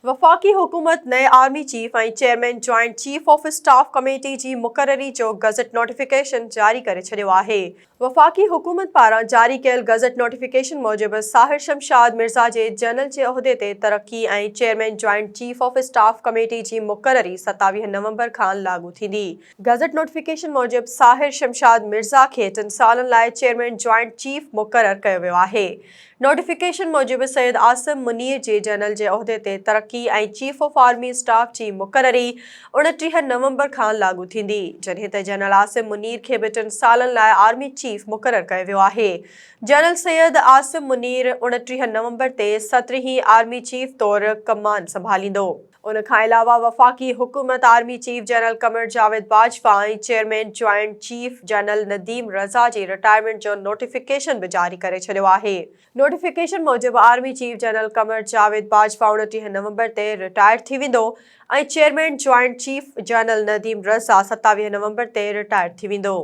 वफ़ाक़ी हुकूमत नए army chief ऐं chairman joint chief of staff committee जी मुक़ररी जो गज़ट नोटिफिकेशन जारी करे छॾियो आहे। वफ़ाक़ी हुकूमत पारां जारी कयल गज़ट नोटिफिकेशन मूजिबि साहिर शमशाद मिर्ज़ा जे जनरल जे उहिदे ते तरक़ी ऐं chairman joint chief of staff committee जी मुक़ररी 27 नवंबर खां लागू थींदी। गज़ट नोटिफिकेशन मूजिबि साहिर शमशाद मिर्ज़ा खे 3 सालनि लाइ चेयरमैन जॉइंट चीफ मुक़रर कयो वियो आहे। नोटिफिकेशन मूजिबि सैयद आसिम मुनीर जे जनरल जे उहिदे ते तरक़ी ऐं चीफ ऑफ आर्मी स्टाफ जी मुक़ररी 29 नवंबर खां लागू थींदी, जॾहिं त जनरल आसिम मुनीर खे बि 3 सालनि लाइ आर्मी चीफ मुक़रर कयो वियो आहे। जनरल सैयद आसिम मुनीर 29 नवंबर ते 17हीं आर्मी चीफ तौरु कमान संभालींदो। उन खां अलावा वफ़ाक़ी हुकूमत आर्मी चीफ जनरल कमर जावेद बाजवा ऐं chairman joint chief general Nadeem Raza जी रिटायरमेंट जो नोटिफिकेशन बि जारी करे छॾियो आहे। नोटिफिकेशन मूजिबि आर्मी चीफ जनरल कमर जावेद बाजवा 29 नवंबर ते रिटायर थी वेंदो ऐं chairman joint chief general Nadeem Raza 27 नवंबर ते रिटायर थी वेंदो।